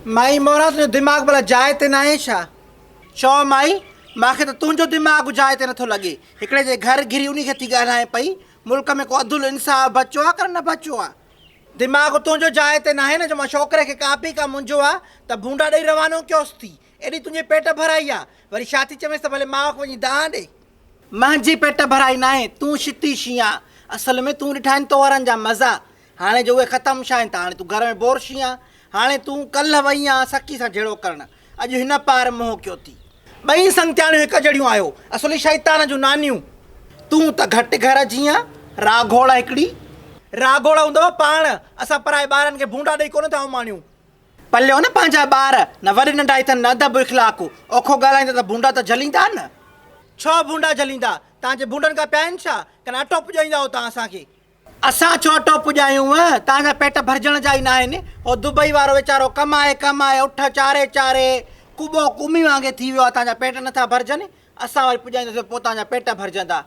माई मोरा तुंहिंजो दिमाग़ भला जाइ ते न आहे छा? चओ माई, मूंखे त तुंहिंजो दिमाग़ जाइ ते नथो लॻे। हिकिड़े जे घर घिरी उन खे थी ॻाल्हाए पई, मुल्क में को अदुल इंसाफ़ बचियो आहे कर न बचियो आहे? दिमाग़ तुंहिंजो जाइ ते न आहे न जो मां छोकिरे खे कापी का मुंहिंजो आहे त भूंडा ॾेई रवानो कयोसि थी। एॾी तुंहिंजे पेट भराई आहे, वरी छा थी चवेसि त भले माउ खे वञी दाह ॾे। मुंहिंजी पेट भराई न आहे, तूं छिती शी आहे। असल में तूं ॾिठा आहिनि तोरनि जा मज़ा, हाणे जो उहे ख़तमु छा आहिनि त हाणे तूं घर में बोर शी आहे। हाणे तूं कल्ह वई आहे सखी सां जहिड़ो करणु, अॼु हिन पार मोह कयो थी। ॿई संगतियाणियूं हिकु जहिड़ियूं आहियो, असुली शैतान जूं नानियूं। तूं त घटि घर जी आहे, राघोड़ हिकिड़ी। राघोड़ हूंदव पाण, असां पराए ॿारनि खे भूंडा ॾेई कोन था माणियूं। पलियो न पंहिंजा ॿार, न वॾी नंढा अथनि न अदब इख़लाक़। ओखो ॻाल्हाईंदा त भूंडा त जलींदा न। छो भूंडा जलींदा? तव्हांजे भूंडनि खां पिया आहिनि छा? कन अटो पुॼाईंदा हो तव्हां असांखे? असां छो अटो पुॼायूं? तव्हांजा पेट भरजण जा ई न आहिनि। हो दुबई वारो वीचारो कमाए कमाए उठ चारे चारे कुॿो कुमी वांगुरु थी वियो आहे, तव्हांजा पेट नथा भरजनि। असां वरी पुॼाईंदासीं पोइ तव्हांजा पेट भरजंदा।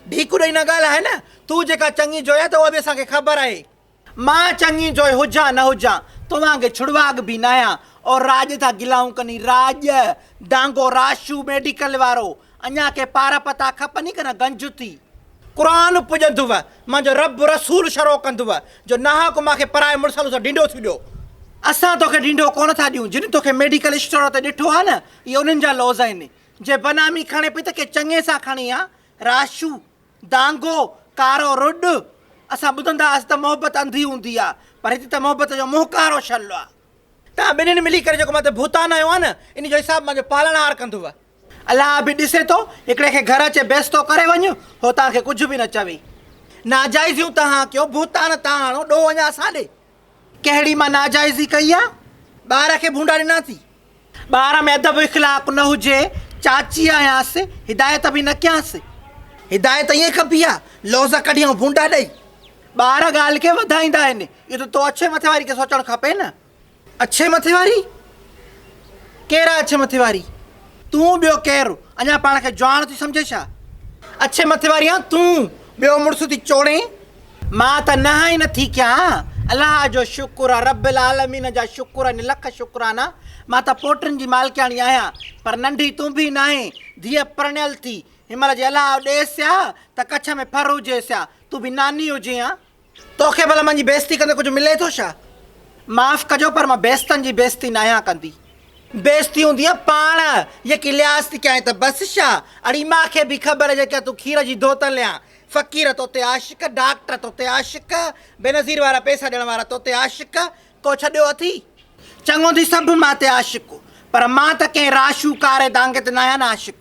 ढीकू ॾेई न ॻाल्हाए न, तूं जेका चङी जोइ आहे त उहा बि असांखे ख़बर आहे। मां चङी जोइ हुजां न हुजां, तव्हांखे छुड़वाग बि न आहियां। और राज था गिलाऊं कनी, राज डांगो राशू मेडिकल वारो। अञा के पार पता खपनि कन गंज थी। क़ुरान पुॼंदुव, मुंहिंजो रब रसूल शरो कंदुव जो नाहक मूंखे पराए मुड़ुसनि सां ढींडो थी ॾियो। असां तोखे ढींडो कोन था ॾियूं। जिन तोखे मेडिकल स्टोर ते ॾिठो आहे न, इहे उन्हनि जा लॉज़ आहिनि। जे बनामी खणे पई त के चङे सां खणी आहे। राशू डांगो कारो रुड। असां ॿुधंदा हुआसीं त मोहबत अंधी हूंदी आहे, पर हिते त मोहबत जो मुहकारो छल आहे। तव्हां ॿिन्हिनि मिली करे जेको मां त भूतान आयो आहे न, इन जो हिसाबु मुंहिंजो पालणहार कंदुव। अलाह बि ॾिसे थो, हिकिड़े खे घर अचे बेइज़तो करे वञु, हो तव्हांखे कुझु बि न चवे। नाजाइज़ियूं तव्हां कयो, भूतान तव्हां हणो, ॾोह अञा असां ॾे। कहिड़ी मां नाजाइज़ी कई आहे? ॿार खे भूंडा ॾिना थी। ॿार में अदब इख़लाक़ न हुजे, चाची आयासीं, हिदायत बि न कयांसि। हिदायत ईअं खपी आहे, लौज़ कढी ऐं भूंडा ॾेई। ॿार ॻाल्हि खे वधाईंदा आहिनि। इहो त तो अछे मथे वारी खे सोचणु खपे न। अछे मथे वारी? कहिड़ा अछे मथे वारी? तूं ॿियो केरु? अञा पाण खे जवान थी सम्झे छा? अछे मथे वारी आहे तूं, ॿियो मुड़ुसु थी चोड़े। मां त न ई नथी कयां। अलाह जो शुक्र आहे, रब्बिल आलमीन जा शुक्र आहिनि, लख शुक्राना। मां त पोटनि जी मालिकाणी आहियां, पर नंढी तूं बि न आहे। धीअ प्रणियल थी, हिनमहिल जे अलाह ॾेसि हा त कच्छ में फर हुजेसि हा, तूं बि नानी हुजे हा। तोखे भला मुंहिंजी बेइज़ती कंदे कुझु मिले थो छा? माफ़ु कजो, पर मां बेइज़तनि जी बेइज़ती न आहियां कंदी। बेइज़ती हूंदी आहे पाण, यकी लिहाज़ थी कयां त बसि छा? अड़ी मां खे बि ख़बर आहे जेका तूं खीर जी धोतल आहियां। फ़क़ीर तोते आशिक़, डॉक्टर तोते आशिक़, बेनज़ीर वारा पैसा ॾियण वारा तोते आशिक़। को छॾियो अथई? चङो थी सभु मां ते आशिक़, पर मां त कंहिं राशू कारे दांगे ते न आहियां न आशिक़।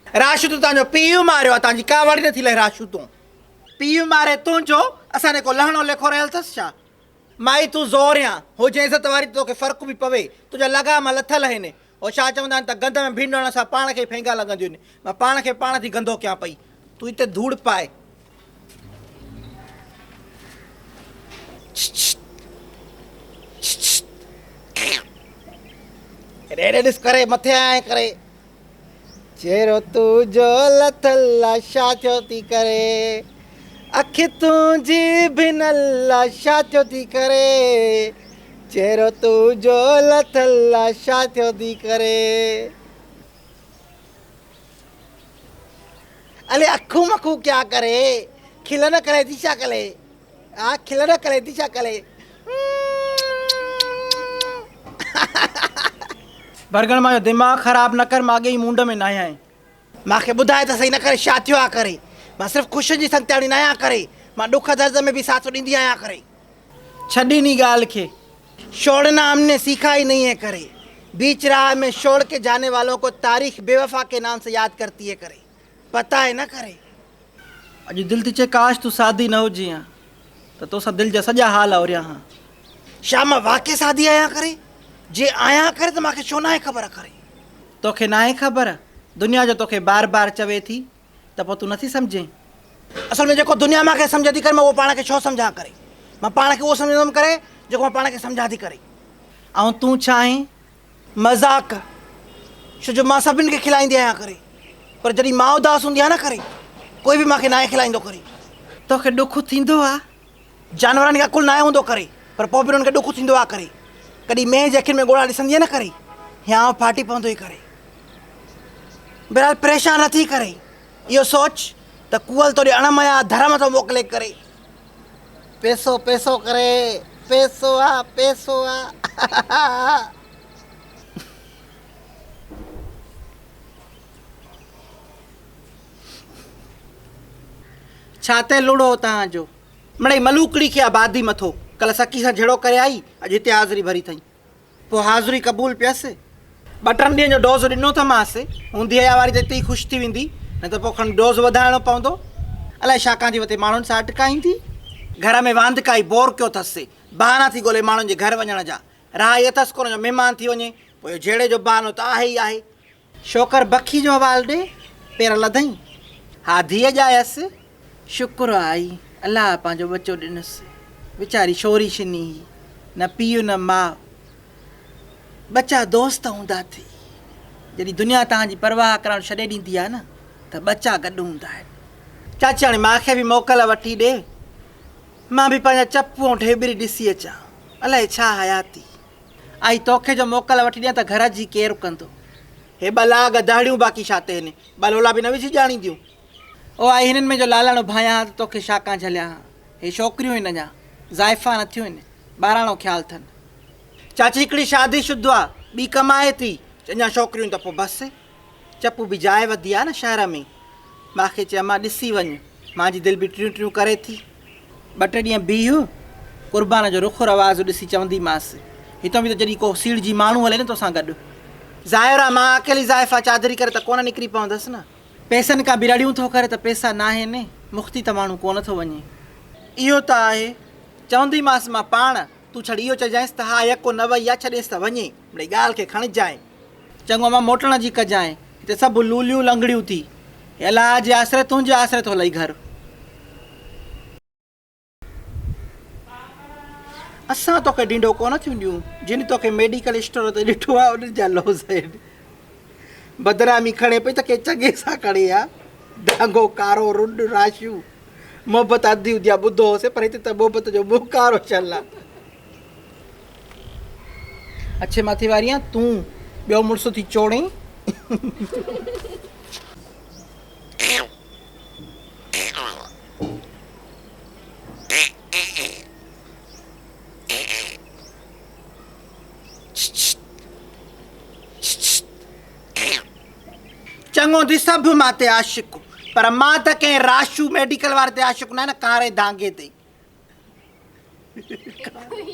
राशू तूं तव्हांजो पीउ मारियो आहे, तव्हांजी का वड़ी नथी लहे। राशू तूं पीउ मारे तुंहिंजो, असांजे को लहणो लेखो रहियल अथसि छा? माई तूं ज़ोरिया हुजे इज़त वारी, तोखे फ़र्क़ु बि पवे। तुंहिंजा लगाम लथल आहिनि। हो छा चवंदा आहिनि त गंद में भींडण सां पाण खे फेंगा लॻंदियूं आहिनि। मां पाण खे पाण थी गंदो कयां पई, तूं हिते धूड़ पाए। रेड़े ॾिस करे मथे आए करे, चेहरो तुंहिंजो लथल छा थियो थी करे, अखि तुंहिंजी भिनल छा थियो थी करे, चेहरो तुंहिंजो लथल छा थियो थी करे। अले अखूं मखूं क्या करे, खिलन करे थी छा कले? हा खिलन करे थी छा कले? बरगण मां दिमाग़ ख़राब न कर, मां अॻे ई मुंड में न आहियां। मूंखे ॿुधाए त सही न करे छा थियो आहे करे। मां सिर्फ़ु ख़ुशि जी संगतियाणी न आहियां करे, मां ॾुख दर्द में भी साथ ॾींदी आहियां करे। छॾी नी ॻाल्हि खे, छोड़ना हमने सीखा ही नहीं है करे। बीच राह में छोड़ के जाने वालों को तारीख बेवफा के नाम से याद करती है करे। पता है न करे। अॼु दिलि थी चए काश तूं सादी न हुजी हा त तोसां दिलि जा सॼा हाल ओरिया हा। छा मां वाक़ई सादी आहियां करे? जे आहियां करे त मूंखे छो न आहे ख़बर करे? तोखे न आहे ख़बर? दुनिया जो तोखे बार बार चवे थी त पोइ तूं नथी सम्झे। असल में जेको दुनिया मूंखे सम्झे थी करे, मां उहो पाण खे छो सम्झां करे? मां पाण खे उहो सम्झंदुमि करे जेको मां पाण खे सम्झां थी करे। ऐं तूं छा आहीं? मज़ाक़। छो जो मां सभिनि खे खिलाईंदी आहियां करे, पर जॾहिं मां उदास हूंदी आहे न करे, कोई बि मूंखे न आहे खिलाईंदो करे। तोखे ॾुख थींदो आहे? जानवरनि खे अकुलु न आहे हूंदो करे, पर पोइ बि उन्हनि खे ॾुख थींदो आहे करे। कॾहिं मेह जे अखियुनि में ॻोड़ा ॾिसंदी न करे या फाटी पवंदो ई करे। बहरहाल परेशान न थी करे, इहो सोच त कुअल तोॾे अणमया धर्म थो मोकिले करे। पैसो पैसो करे, पैसो आहे पैसो आहे। छा ते लुड़ो तव्हांजो मिड़ई मलूकड़ी खे आबादी मथो कल्ह सकी सां झेड़ो करे आई, अॼु हिते हाज़िरी भरी अथई। पोइ हाज़िरी क़बूल पियसि, 2-3 ॾींहंनि जो डोज़ ॾिनो त मांसि, हूंदी हया वारी त हिते ई ख़ुशि थी वेंदी, न त पोइ खणी डोज़ वधाइणो पवंदो। अलाए छाकाणि जी वते माण्हुनि सां अटकाईंदी। घर में वांदि काई बोर कयो अथसि, बहाना थी ॻोल्हे माण्हुनि जे घर वञण जा। राह अथसि कोन जो महिमान थी वञे, पोइ इहो झेड़े जो बहानो त आहे ई आहे। शोकर बखी जो हवालु ॾे, पेर लधई। हा धीअ ॼायसि, शुक्र आई अलाह पंहिंजो बचो ॾिनसि। वीचारी छोरी छिनी हुई, न पीउ न माउ। बच्चा दोस्त हूंदा थी। जॾहिं दुनिया तव्हांजी परवाह करणु छॾे ॾींदी आहे न त बच्चा गॾु हूंदा आहिनि। चाची हाणे मूंखे बि मोकल वठी ॾे, मां बि पंहिंजा चपू ऐं ढेबरी ॾिसी अचां, अलाए छा हयाती। आई तोखे जो मोकल वठी ॾियां त घर जी केरु कंदो। हे 2 लाग दहड़ियूं बाक़ी छा ते हिन 2 लोला बि न विझी ॼाणींदियूं। ओ आई हिननि में जो लालण भायां त तोखे छाकाणि झलिया। हे छोकिरियूं हिन जा ज़ाइफ़ा न थियूं आहिनि, ॿाराणो ख़्यालु अथनि। चाची हिकिड़ी शादी शुद्ध आहे, ॿी कमाए थी, अञा छोकिरियूं त पोइ बसि। चपू बि जाइ वधी आहे न शहर में। मूंखे चयो मां ॾिसी वञु, मुंहिंजी दिलि बि टियूं करे थी। 2-3 ॾींहं बीह, क़ुर्बान जो रुखो रवाज़ ॾिसी चवंदीमांसि, हितां बि त जॾहिं को सीड़जी माण्हू हले न तोसां गॾु। ज़ाहिर आहे मां अकेली ज़ाइफ़ा चादरी करे त कोन निकिरी पवंदसि न। पैसनि खां बि रड़ियूं थो करे त पैसा न आहिनि, मुख़्ती त माण्हू कोन थो वञे। इहो त आहे, चवंदीमांसि मां पाण, तूं छड़ इहो चइजांइसि त हा यको न वई आहे, छॾेसि त वञे, मिड़ई ॻाल्हि खे खणिजांइ। चङो मां मोटण जी कजांइ, हिते सभु लूलियूं लंगड़ियूं थी। अलाह जे आसिरे तुंहिंजे आसिरे थो लही घर। असां तोखे ॾींडो कोन थियूं ॾियूं, जिन तोखे मेडिकल स्टोर ते ॾिठो आहे उन जा लोज़ आहिनि। बदनामी खणे पई त के चङे सां खणे आहे। डांगो कारो रुंड राशियूं, मोहबत अधी हुदी आहे ॿुधो होसीं, पर हिते त मोहबत जो मुकारो चल आहे। अच्छे मथे वारी आहे तूं, ॿियो मुड़ुसु थी चोड़े। चङो थी सभु मां ते आशिक़, पर मां त कंहिं राशू मेडिकल वारे ते आशिक़ न आहे न, कारे धागे ते।